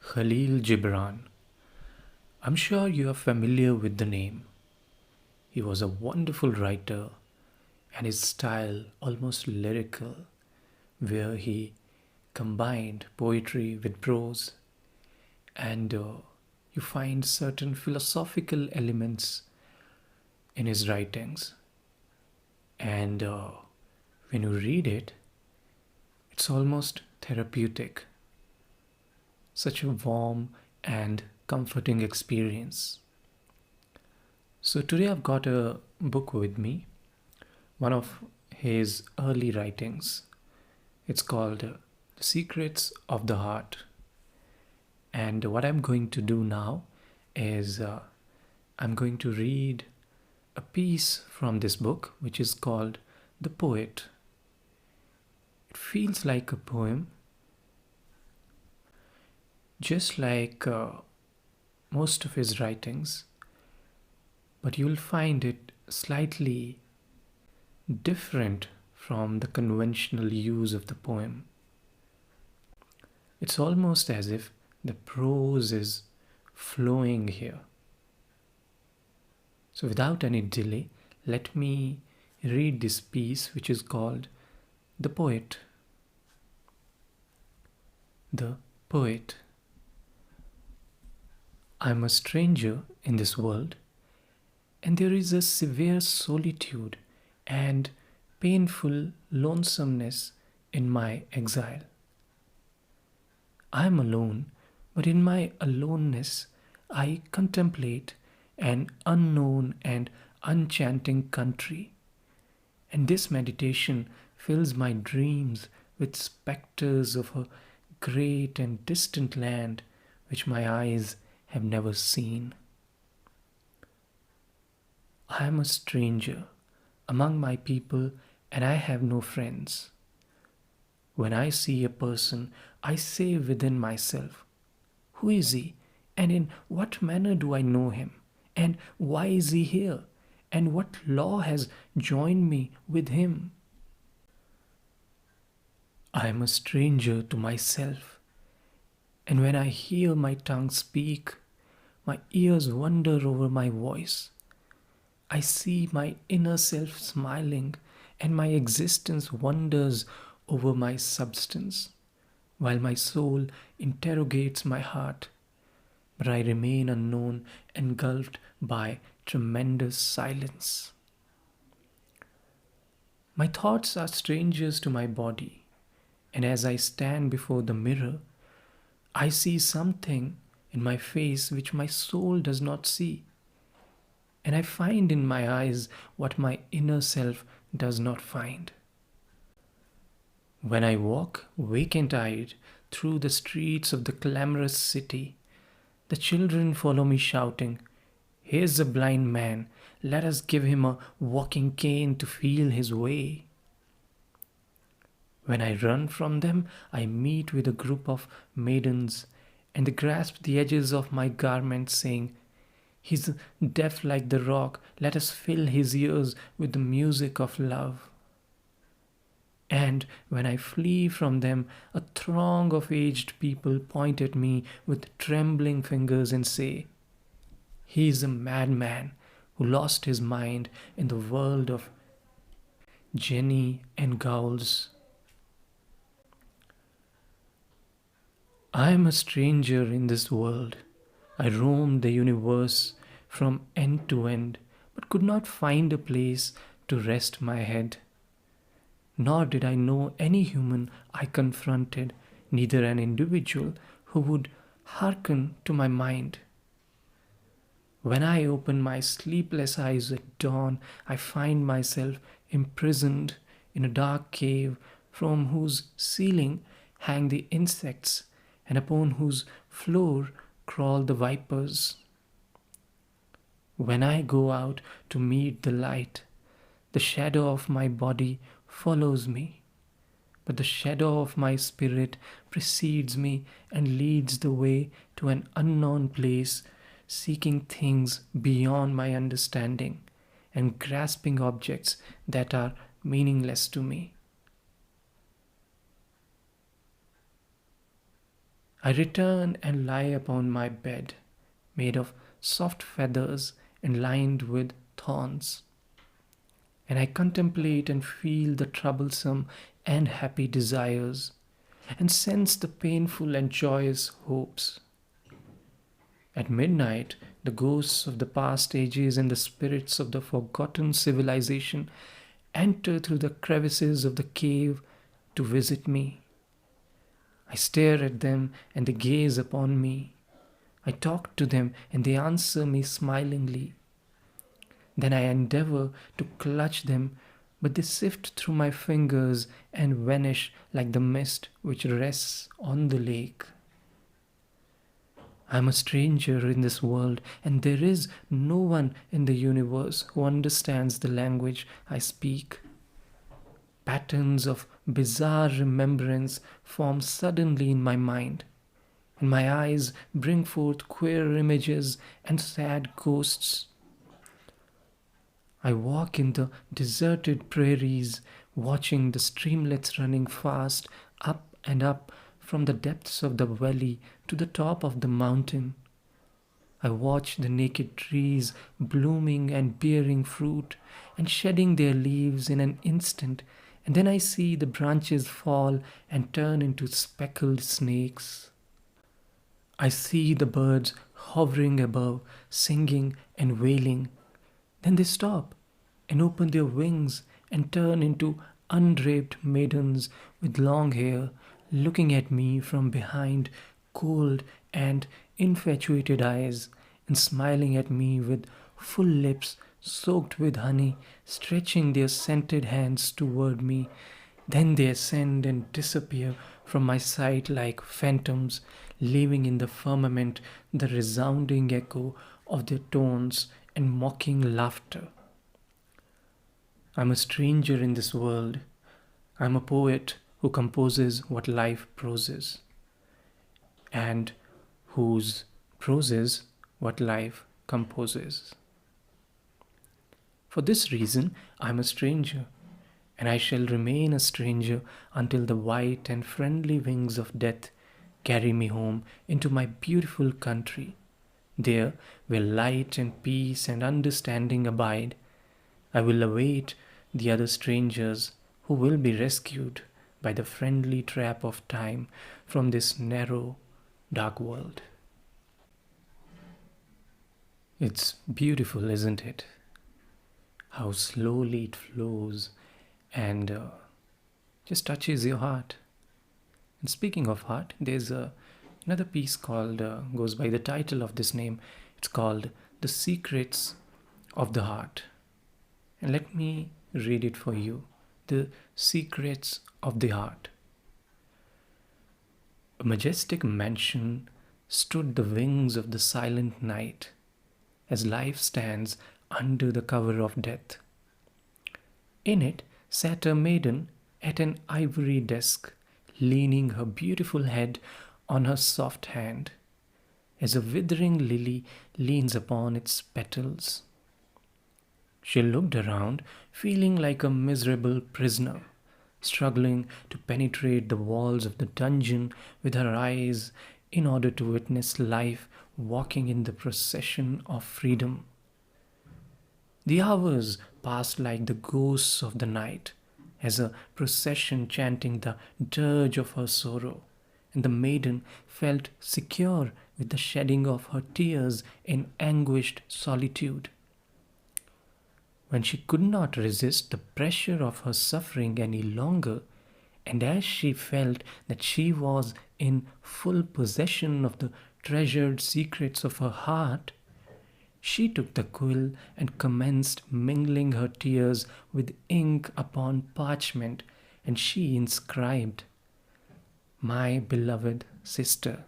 Kahlil Gibran. I'm sure you are familiar with the name. He was a wonderful writer, and his style almost lyrical, where he combined poetry with prose, and you find certain philosophical elements in his writings. And when you read it, it's almost therapeutic. Such a warm and comforting experience. So today I've got a book with me, one of his early writings. It's called The Secrets of the Heart. And what I'm going to do now is I'm going to read a piece from this book, which is called The Poet. It feels like a poem, just like most of his writings, but you'll find it slightly different from the conventional use of the poem. It's almost as if the prose is flowing here. So without any delay, let me read this piece, which is called The Poet. The Poet. I'm a stranger in this world, and there is a severe solitude and painful lonesomeness in my exile. I am alone, but in my aloneness I contemplate an unknown and enchanting country, and this meditation fills my dreams with spectres of a great and distant land which my eyes have never seen. I am a stranger among my people, and I have no friends. When I see a person, I say within myself, "Who is he? And in what manner do I know him? And why is he here? And what law has joined me with him?" I am a stranger to myself, and when I hear my tongue speak, my ears wander over my voice. I see my inner self smiling, and my existence wanders over my substance, while my soul interrogates my heart, but I remain unknown, engulfed by tremendous silence. My thoughts are strangers to my body, and as I stand before the mirror, I see something in my face which my soul does not see, and I find in my eyes what my inner self does not find. When I walk vacant-eyed through the streets of the clamorous city, the children follow me shouting, "Here's a blind man, let us give him a walking cane to feel his way." When I run from them, I meet with a group of maidens, and they grasp the edges of my garment, saying, "He's deaf like the rock, let us fill his ears with the music of love." And when I flee from them, a throng of aged people point at me with trembling fingers and say, "He is a madman who lost his mind in the world of Jenny and Gowls." I am a stranger in this world. I roamed the universe from end to end, but could not find a place to rest my head. Nor did I know any human I confronted, neither an individual who would hearken to my mind. When I open my sleepless eyes at dawn, I find myself imprisoned in a dark cave from whose ceiling hang the insects and upon whose floor crawl the vipers. When I go out to meet the light, the shadow of my body follows me, but the shadow of my spirit precedes me and leads the way to an unknown place, seeking things beyond my understanding and grasping objects that are meaningless to me. I return and lie upon my bed, made of soft feathers and lined with thorns, and I contemplate and feel the troublesome and happy desires, and sense the painful and joyous hopes. At midnight, the ghosts of the past ages and the spirits of the forgotten civilization enter through the crevices of the cave to visit me. I stare at them and they gaze upon me. I talk to them and they answer me smilingly. Then I endeavor to clutch them, but they sift through my fingers and vanish like the mist which rests on the lake. I am a stranger in this world, and there is no one in the universe who understands the language I speak. Patterns of bizarre remembrance form suddenly in my mind, and my eyes bring forth queer images and sad ghosts. I walk in the deserted prairies, watching the streamlets running fast up and up from the depths of the valley to the top of the mountain. I watch the naked trees blooming and bearing fruit and shedding their leaves in an instant, and then I see the branches fall and turn into speckled snakes. I see the birds hovering above, singing and wailing. Then they stop and open their wings and turn into undraped maidens with long hair, looking at me from behind cold and infatuated eyes, and smiling at me with full lips soaked with honey, stretching their scented hands toward me. Then they ascend and disappear from my sight like phantoms, leaving in the firmament the resounding echo of their tones and mocking laughter. I'm a stranger in this world. I'm a poet who composes what life proses, and whose proses what life composes. For this reason, I'm a stranger, and I shall remain a stranger until the white and friendly wings of death carry me home into my beautiful country. There, where light and peace and understanding abide, I will await the other strangers who will be rescued by the friendly trap of time from this narrow, dark world. It's beautiful, isn't it? How slowly it flows and just touches your heart. And speaking of heart, there's another piece called, goes by the title of this name. It's called The Secrets of the Heart. And let me read it for you. The Secrets of the Heart. A majestic mansion stood the wings of the silent night, as life stands under the cover of death. In it sat a maiden at an ivory desk, leaning her beautiful head on her soft hand, as a withering lily leans upon its petals. She looked around, feeling like a miserable prisoner, struggling to penetrate the walls of the dungeon with her eyes in order to witness life walking in the procession of freedom. The hours passed like the ghosts of the night, as a procession chanting the dirge of her sorrow, and the maiden felt secure with the shedding of her tears in anguished solitude. When she could not resist the pressure of her suffering any longer, and as she felt that she was in full possession of the treasured secrets of her heart, she took the quill and commenced mingling her tears with ink upon parchment, and she inscribed, "My beloved sister."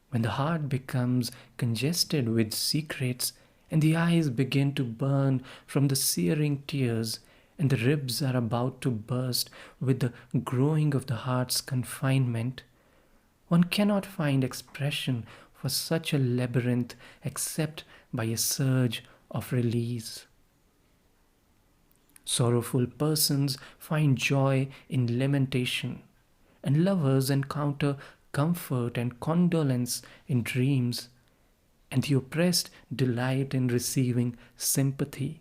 When the heart becomes congested with secrets, and the eyes begin to burn from the searing tears, and the ribs are about to burst with the growing of the heart's confinement, one cannot find expression for such a labyrinth except by a surge of release. Sorrowful persons find joy in lamentation, and lovers encounter comfort and condolence in dreams, and the oppressed delight in receiving sympathy.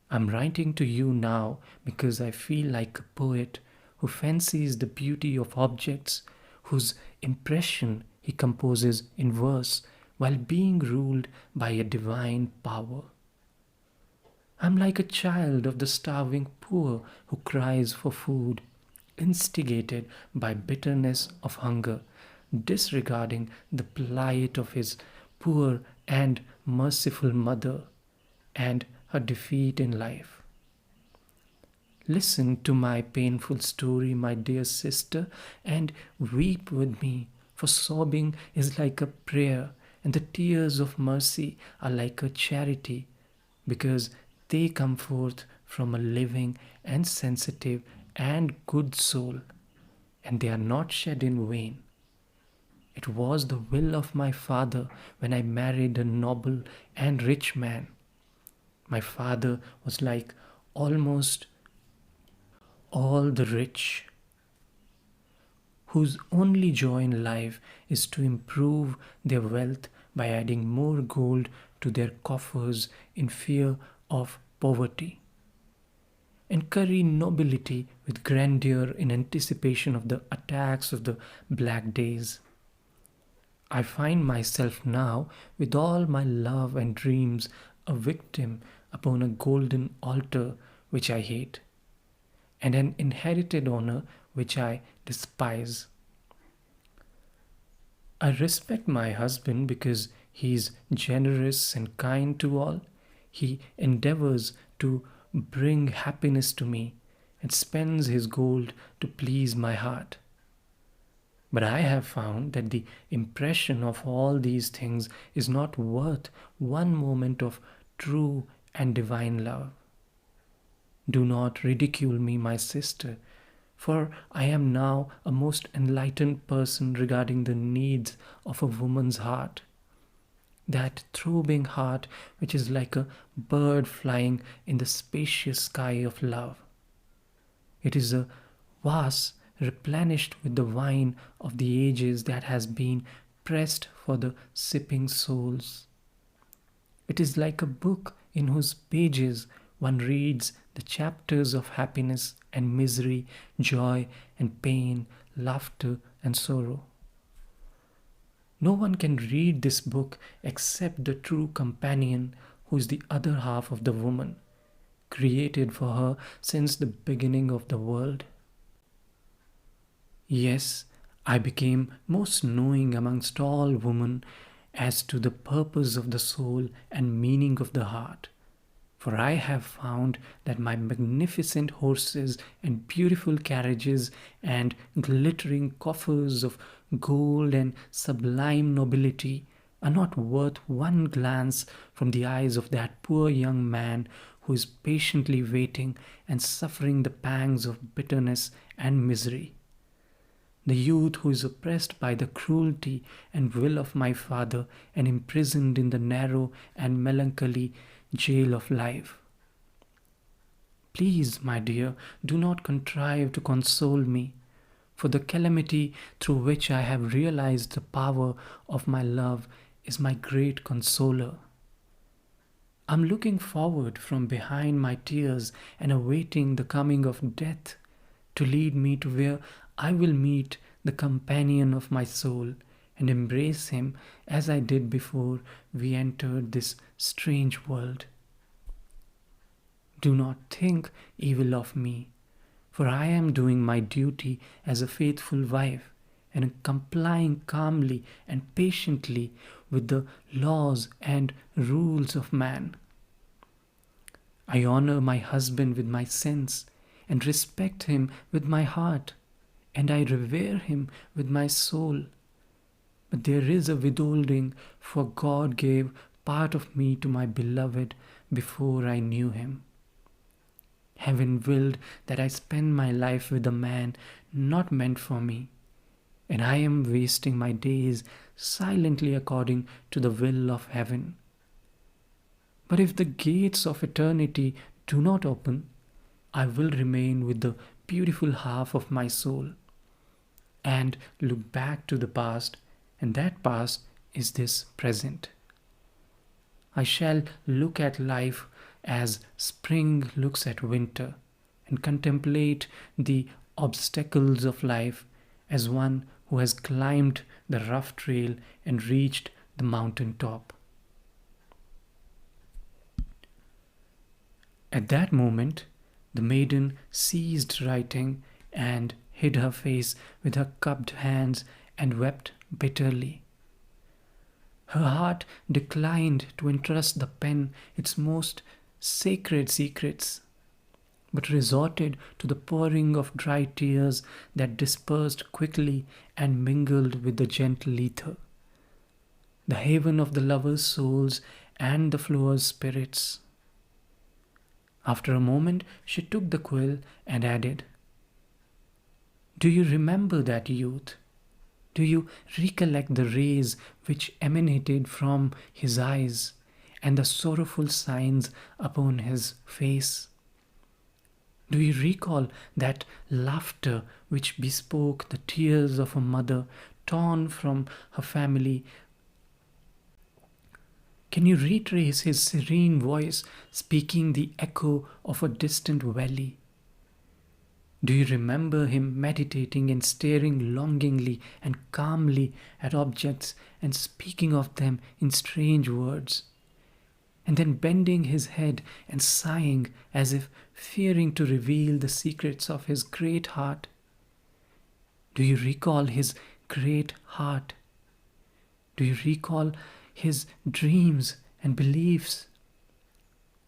I'm writing to you now because I feel like a poet who fancies the beauty of objects, whose impression he composes in verse while being ruled by a divine power. I'm like a child of the starving poor who cries for food, instigated by bitterness of hunger, disregarding the plight of his poor and merciful mother and her defeat in life. Listen to my painful story, my dear sister, and weep with me, for sobbing is like a prayer, and the tears of mercy are like a charity, because they come forth from a living and sensitive and good soul, and they are not shed in vain. It was the will of my father when I married a noble and rich man. My father was like almost all the rich, whose only joy in life is to improve their wealth by adding more gold to their coffers in fear of poverty, and curry nobility with grandeur in anticipation of the attacks of the black days. I find myself now, with all my love and dreams, a victim upon a golden altar which I hate, and an inherited honor which I despise. I respect my husband because he is generous and kind to all. He endeavors to bring happiness to me and spends his gold to please my heart. But I have found that the impression of all these things is not worth one moment of true and divine love. Do not ridicule me, my sister, for I am now a most enlightened person regarding the needs of a woman's heart. That throbbing heart which is like a bird flying in the spacious sky of love. It is a vase replenished with the wine of the ages that has been pressed for the sipping souls. It is like a book in whose pages one reads the chapters of happiness and misery, joy and pain, laughter and sorrow. No one can read this book except the true companion, who is the other half of the woman, created for her since the beginning of the world. Yes, I became most knowing amongst all women as to the purpose of the soul and meaning of the heart. For I have found that my magnificent horses and beautiful carriages and glittering coffers of gold and sublime nobility are not worth one glance from the eyes of that poor young man who is patiently waiting and suffering the pangs of bitterness and misery. The youth who is oppressed by the cruelty and will of my father and imprisoned in the narrow and melancholy jail of life. Please, my dear, do not contrive to console me, for the calamity through which I have realized the power of my love is my great consoler. I am looking forward from behind my tears and awaiting the coming of death to lead me to where I will meet the companion of my soul and embrace him as I did before we entered this strange world. Do not think evil of me, for I am doing my duty as a faithful wife and complying calmly and patiently with the laws and rules of man. I honor my husband with my sense and respect him with my heart, and I revere him with my soul. But there is a withholding, for God gave part of me to my beloved before I knew him. Heaven willed that I spend my life with a man not meant for me, and I am wasting my days silently according to the will of heaven. But if the gates of eternity do not open, I will remain with the beautiful half of my soul. and look back to the past, and that past is this present. I shall look at life as spring looks at winter, and contemplate the obstacles of life as one who has climbed the rough trail and reached the mountain top. At that moment, the maiden ceased writing and hid her face with her cupped hands and wept bitterly. Her heart declined to entrust the pen its most sacred secrets, but resorted to the pouring of dry tears that dispersed quickly and mingled with the gentle ether, the haven of the lovers' souls and the flowers' spirits. After a moment, she took the quill and added, "Do you remember that youth? Do you recollect the rays which emanated from his eyes and the sorrowful signs upon his face? Do you recall that laughter which bespoke the tears of a mother torn from her family? Can you retrace his serene voice speaking the echo of a distant valley? Do you remember him meditating and staring longingly and calmly at objects and speaking of them in strange words, and then bending his head and sighing as if fearing to reveal the secrets of his great heart? Do you recall his great heart? Do you recall his dreams and beliefs?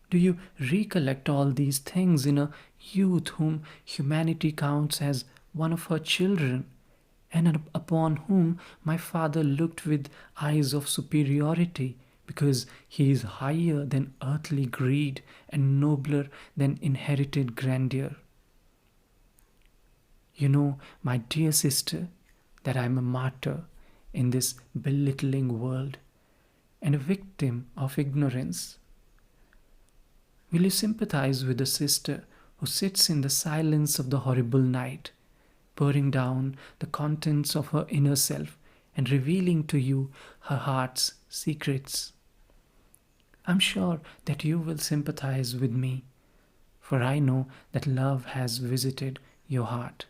Do you recollect all these things in a youth whom humanity counts as one of her children, and upon whom my father looked with eyes of superiority, because he is higher than earthly greed and nobler than inherited grandeur? You know, my dear sister, that I am a martyr in this belittling world and a victim of ignorance. Will you sympathize with the sister who sits in the silence of the horrible night, pouring down the contents of her inner self and revealing to you her heart's secrets? I'm sure that you will sympathize with me, for I know that love has visited your heart.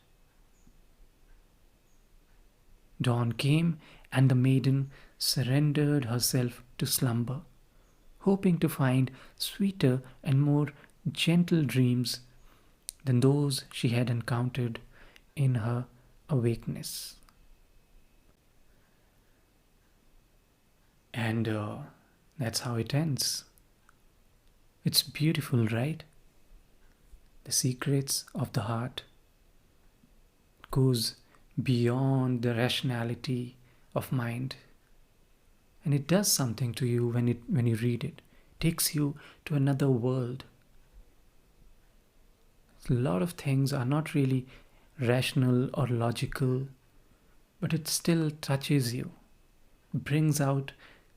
Dawn came, and the maiden surrendered herself to slumber, hoping to find sweeter and more gentle dreams than those she had encountered in her awakeness. And that's how it ends. It's beautiful, right? The secrets of the heart goes beyond the rationality of mind, and it does something to you when you read it. It takes you to another world. A lot of things are not really rational or logical, but it still touches you, brings out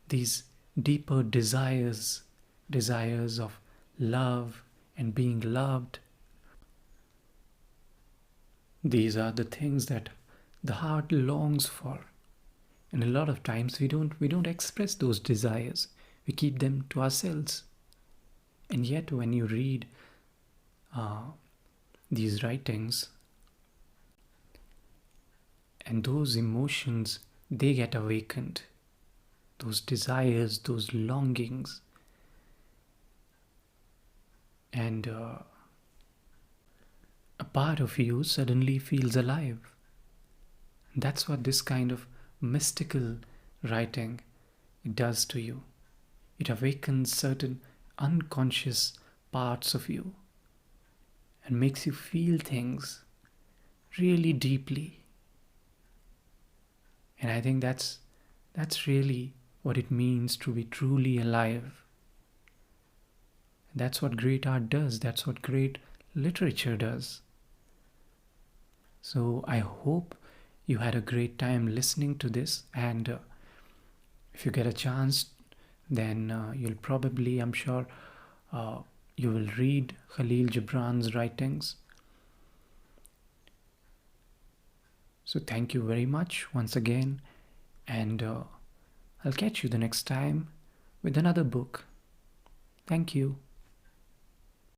these deeper desires of love and being loved. These are the things that the heart longs for, and a lot of times we don't express those desires. We keep them to ourselves. And yet when you read these writings, and those emotions, they get awakened, those desires, those longings, and a part of you suddenly feels alive. That's what this kind of mystical writing it does to you. It awakens certain unconscious parts of you and makes you feel things really deeply. And I think that's really what it means to be truly alive. That's what great art does. That's what great literature does. So I hope you had a great time listening to this, and if you get a chance, then you'll probably, I'm sure, you will read Kahlil Gibran's writings. So thank you very much once again, and I'll catch you the next time with another book. Thank you.